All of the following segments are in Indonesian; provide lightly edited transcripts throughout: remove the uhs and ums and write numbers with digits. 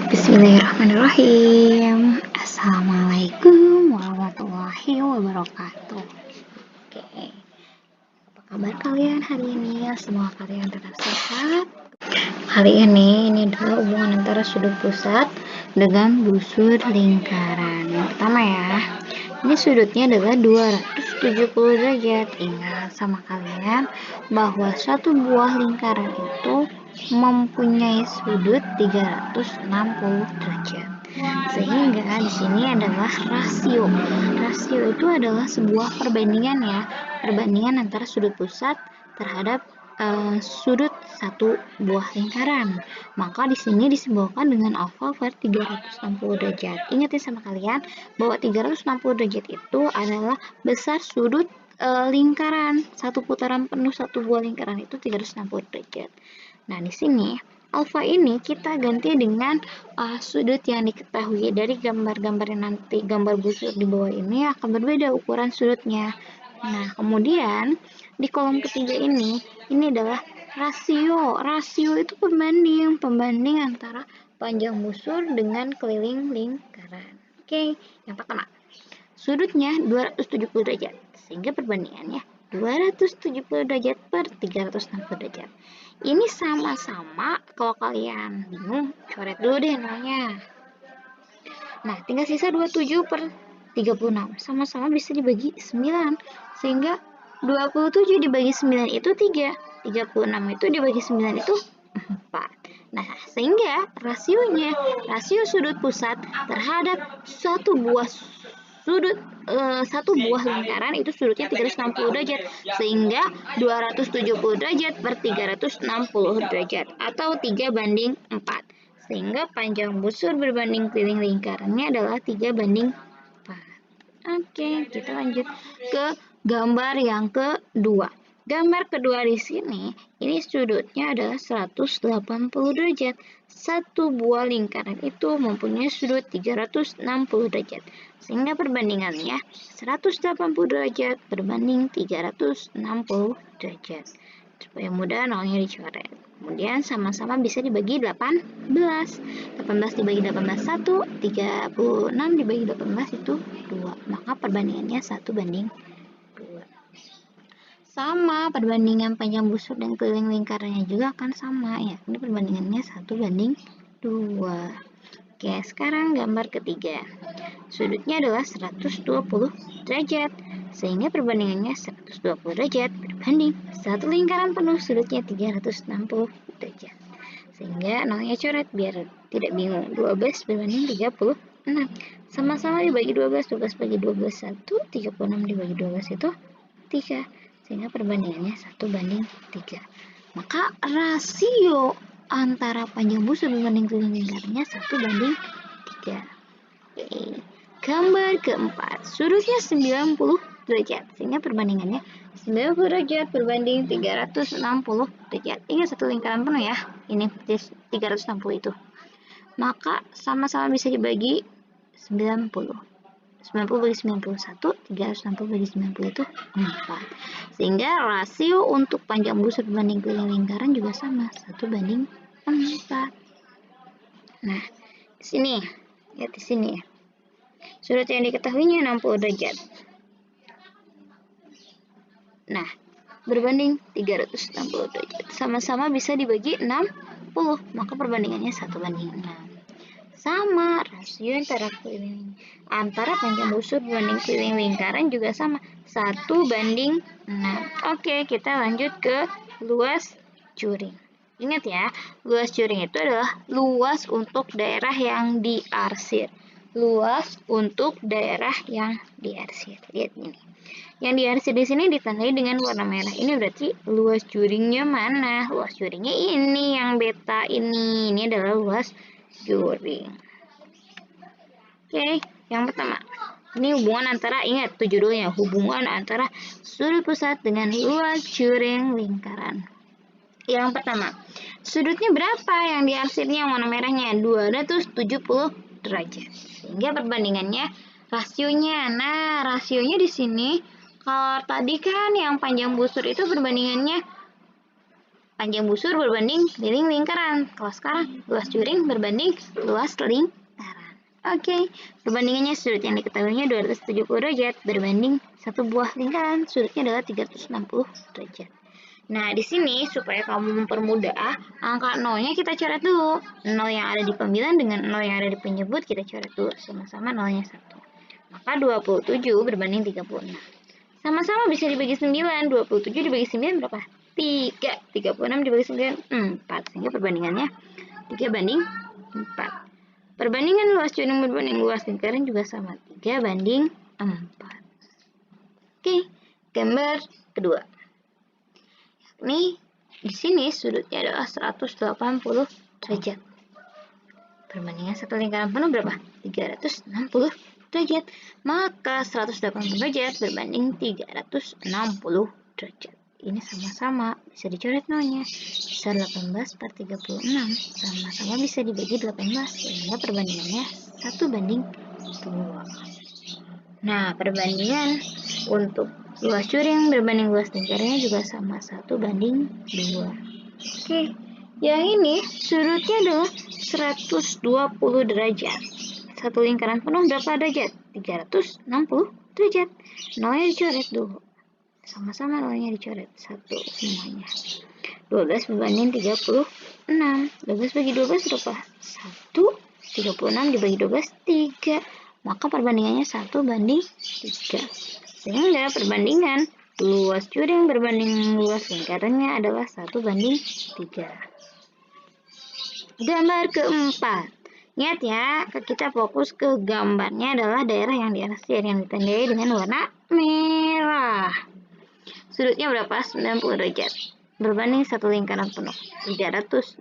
Bismillahirrahmanirrahim. Assalamualaikum warahmatullahi wabarakatuh. Oke, apa kabar kalian hari ini? Semoga kalian tetap sehat. Hari ini adalah hubungan antara sudut pusat dengan busur lingkaran. Yang pertama ya, ini sudutnya adalah 270 derajat. Ingat sama kalian bahwa satu buah lingkaran itu mempunyai sudut 360 derajat. Sehingga di sini adalah rasio. Rasio itu adalah sebuah perbandingan ya, perbandingan antara sudut pusat terhadap sudut satu buah lingkaran. Maka di sini disimbolkan dengan oval per 360 derajat. Ingat ya sama kalian bahwa 360 derajat itu adalah besar sudut lingkaran. Satu putaran penuh satu buah lingkaran itu 360 derajat. Nah, di sini alfa ini kita ganti dengan sudut yang diketahui. Dari gambar-gambar yang nanti, gambar busur di bawah ini akan berbeda ukuran sudutnya. Nah, kemudian di kolom ketiga ini adalah rasio. Rasio itu pembanding antara panjang busur dengan keliling lingkaran. Oke, yang pertama, sudutnya 270 derajat, sehingga perbandingannya 270 derajat per 360 derajat. Ini sama-sama, kalau kalian bingung, coret dulu deh nolnya. Nah, tinggal sisa 27 per 36. Sama-sama bisa dibagi 9. Sehingga 27 dibagi 9 itu 3. 36 itu dibagi 9 itu 4. Nah, sehingga rasio sudut pusat terhadap satu buah lingkaran itu sudutnya 360 derajat, sehingga 270 derajat per 360 derajat atau 3:4, sehingga panjang busur berbanding keliling lingkarannya adalah 3:4. Oke, kita lanjut ke gambar yang kedua. Gambar kedua di sini, ini sudutnya adalah 180 derajat. Satu buah lingkaran itu mempunyai sudut 360 derajat. Sehingga perbandingannya 180 derajat berbanding 360 derajat. Supaya mudah nolnya dicoret. Kemudian sama-sama bisa dibagi 18. 18 dibagi 18 1, 36 dibagi 18 itu 2. Maka perbandingannya 1:2. Sama, perbandingan panjang busur dan keliling lingkarannya juga akan sama ya. Ini perbandingannya 1:2. Oke, sekarang gambar ketiga. Sudutnya adalah 120 derajat. Sehingga perbandingannya 120 derajat berbanding satu lingkaran penuh sudutnya 360 derajat. Sehingga nolnya coret biar tidak bingung. 12 berbanding 36. Sama-sama dibagi 12. 12 bagi 12 1. 36 dibagi 12 itu 3. Sehingga perbandingannya 1:3. Maka rasio antara panjang busur berbanding keliling lingkarannya 1:3. Oke. Gambar keempat, sudutnya 90 derajat, sehingga perbandingannya 90 derajat berbanding 360 derajat. Ingat satu lingkaran penuh ya, ini 360 itu. Maka sama-sama bisa dibagi 90. 90 bagi 91, 360 bagi 90 itu 4. Sehingga rasio untuk panjang busur berbanding keliling lingkaran juga sama, 1:4. Nah, di sini, lihat di sini ya. Sudut yang diketahuinya 60 derajat. Nah, berbanding 360 derajat. Sama-sama bisa dibagi 60, maka perbandingannya 1:6. Sama, rasio antara panjang busur berbanding keliling lingkaran juga sama, 1:6. Oke, kita lanjut ke luas curing. Ingat ya, luas curing itu adalah luas untuk daerah yang diarsir. Luas untuk daerah yang diarsir. Lihat ini. Yang diarsir di sini ditandai dengan warna merah. Ini berarti luas curingnya mana? Luas curingnya ini yang beta ini. Ini adalah luas curing. Oke, yang pertama. Ini hubungan antara, ingat judulnya, hubungan antara sudut pusat dengan luas curing lingkaran. Yang pertama, sudutnya berapa yang diarsirnya warna merahnya? 270 derajat. Sehingga perbandingannya rasionya. Nah, rasionya di sini kalau tadi kan yang panjang busur itu perbandingannya panjang busur berbanding keliling lingkaran. Kalau sekarang luas juring berbanding luas lingkaran. Oke, perbandingannya sudut yang diketahuinya 270 derajat berbanding satu buah lingkaran, sudutnya adalah 360 derajat. Nah, di sini supaya kamu mempermudah, angka nolnya kita coret dulu. Nol yang ada di pembilan dengan nol yang ada di penyebut kita coret dulu. Sama-sama nolnya 1. Maka 27 berbanding 36. Sama-sama bisa dibagi 9. 27 dibagi 9 berapa? 3. 36 dibagi 9, 4. Sehingga perbandingannya 3 banding 4. Perbandingan luas juring berbanding luas lingkaran juga sama, 3 banding 4. Oke, gambar kedua. Ini di sini sudutnya adalah 180 derajat. Perbandingan satu lingkaran penuh berapa? 360 derajat. Maka 180 derajat berbanding 360 derajat. Ini sama-sama bisa dicoret nolnya. Bisa 18 per 36. Sama-sama bisa dibagi 18. Sehingga perbandingannya 1 banding 2. Nah, perbandingan untuk luas juring berbanding luas lingkarannya juga sama, 1 banding 2. Oke, yang ini sudutnya adalah 120 derajat. Satu lingkaran penuh berapa derajat? 360 derajat. Nolnya dicoret dulu. Sama-sama nolnya dicoret, 1 semuanya. 12 berbanding 36. 12 bagi 12 berapa? 1. 36 dibagi 12, 3. Maka perbandingannya 1 banding 3. Sehingga perbandingan luas juring berbanding luas lingkarannya adalah 1 banding 3. Gambar keempat. Ingat ya, kita fokus ke gambarnya adalah daerah yang di atas yang ditandai dengan warna merah. Sudutnya berapa? 90 derajat. Berbanding satu lingkaran penuh, 360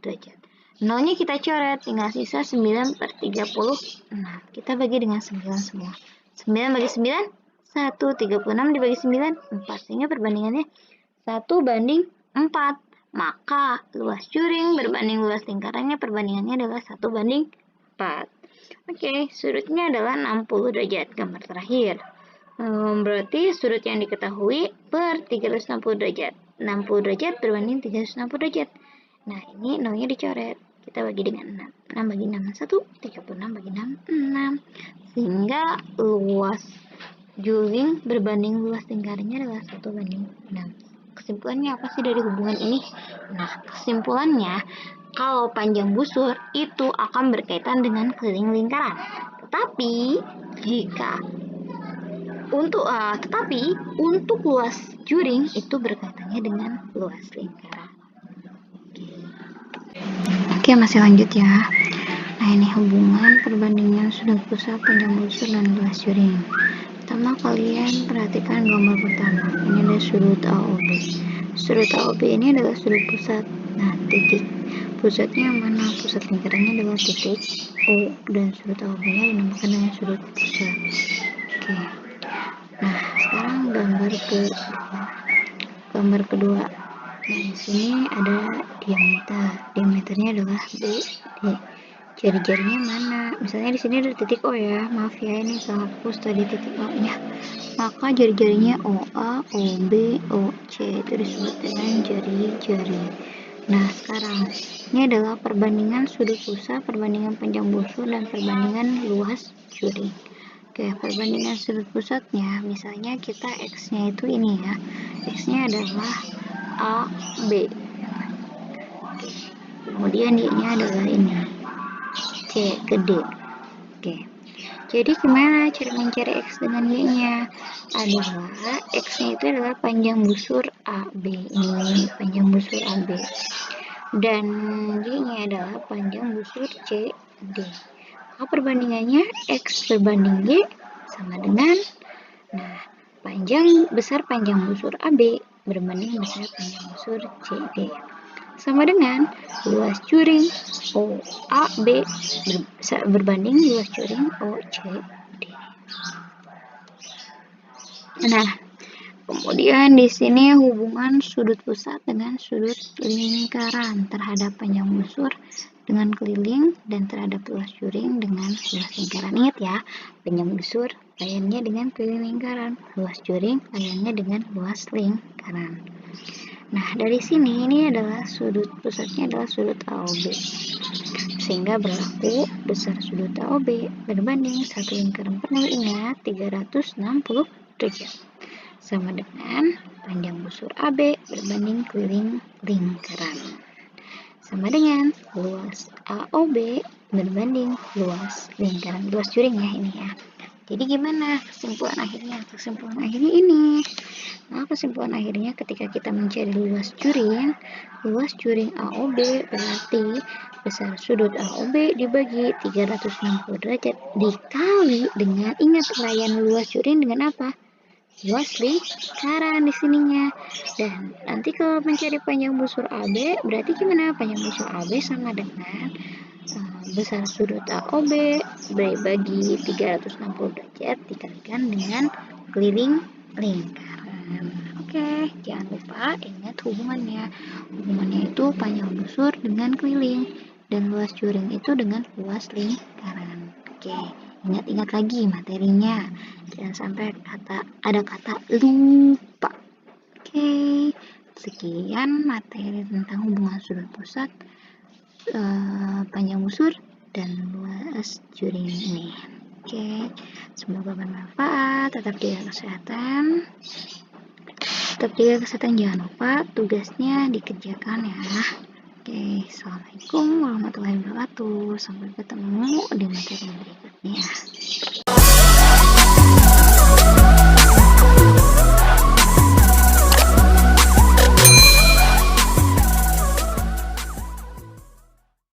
derajat. Nolnya kita coret, tinggal sisa 9 per 36. Kita bagi dengan 9 semua. 9 bagi 9, 1. 36 dibagi 9, 4. Sehingga perbandingannya 1 banding 4. Maka luas juring berbanding luas lingkarannya perbandingannya adalah 1 banding 4. Oke, sudutnya adalah 60 derajat. Gambar terakhir. Berarti sudut yang diketahui per 360 derajat. 60 derajat berbanding 360 derajat. Nah, ini nolnya dicoret. Kita bagi dengan 6. 6 bagi 6, 1. 36 bagi 6, 6. Sehingga luas juring berbanding luas lingkarannya adalah 1 banding 6. Kesimpulannya apa sih dari hubungan ini? Nah, kesimpulannya kalau panjang busur itu akan berkaitan dengan keliling lingkaran. Tetapi untuk luas juring itu berkaitannya dengan luas lingkaran. Oke, masih lanjut ya. Nah, ini hubungan perbandingan sudut pusat, panjang busur, dan luas juring. Pertama, kalian perhatikan gambar pertama. Ini ada sudut AOB. Sudut AOB ini adalah sudut pusat. Nah, titik pusatnya mana? Pusat lingkarannya adalah titik O, dan sudut AOB-nya dinamakan dengan sudut pusat. Oke. Nah, sekarang gambar kedua. Nah, di sini ada diameter. Diameternya adalah BD. Jari-jarinya mana? Misalnya di sini ada titik O ya. Maaf ya, ini salah hapus tadi titik O-nya. Maka jari-jarinya OA, OB, OC itu disebut dengan jari-jari. Nah, sekarang ini adalah perbandingan sudut pusat, perbandingan panjang busur, dan perbandingan luas juring. Oke, perbandingan sudut pusatnya, misalnya kita X-nya itu ini ya. X-nya adalah AB. Oke. Kemudian D-nya adalah ini. C ke D. Oke. Jadi gimana cara mencari X dengan Y-nya? Adalah X-nya itu adalah panjang busur AB. Ini panjang busur AB. Dan Y-nya adalah panjang busur CD. Maka perbandingannya X berbanding Y sama dengan, nah, besar panjang busur AB berbanding besar panjang busur CD. Sama dengan luas juring OAB berbanding luas juring OCD. Nah, kemudian di sini hubungan sudut pusat dengan sudut lingkaran terhadap panjang busur dengan keliling dan terhadap luas juring dengan luas lingkaran. Ingat ya, panjang busur layannya dengan keliling lingkaran, luas juring layannya dengan luas lingkaran. Nah, dari sini ini adalah sudut pusatnya adalah sudut AOB. Sehingga berlaku besar sudut AOB berbanding satu lingkaran penuh, ingat 360 derajat. Sama dengan panjang busur AB berbanding keliling lingkaran. Sama dengan luas AOB berbanding luas lingkaran, luas juring ya ini ya. Jadi gimana kesimpulan akhirnya? Kesimpulan akhirnya ini. Nah, kesimpulan akhirnya ketika kita mencari luas juring AOB berarti besar sudut AOB dibagi 360 derajat dikali dengan, ingat layan luas juring dengan apa? Luas lingkaran di sininya. Dan nanti kalau mencari panjang busur AB berarti gimana? Panjang busur AB sama dengan besar sudut AOB bagi 360 derajat dikalikan dengan keliling lingkaran. Oke, jangan lupa ingat hubungannya. Hubungannya itu panjang busur dengan keliling dan luas juring itu dengan luas lingkaran. Oke, ingat-ingat lagi materinya. Jangan sampai ada kata lupa. Oke, sekian materi tentang hubungan sudut pusat, panjang busur dan luas juring ini. Oke, semoga bermanfaat. Tetap jaga kesehatan. Jangan lupa tugasnya dikerjakan ya. Oke, assalamualaikum warahmatullahi wabarakatuh. Sampai ketemu di materi berikutnya.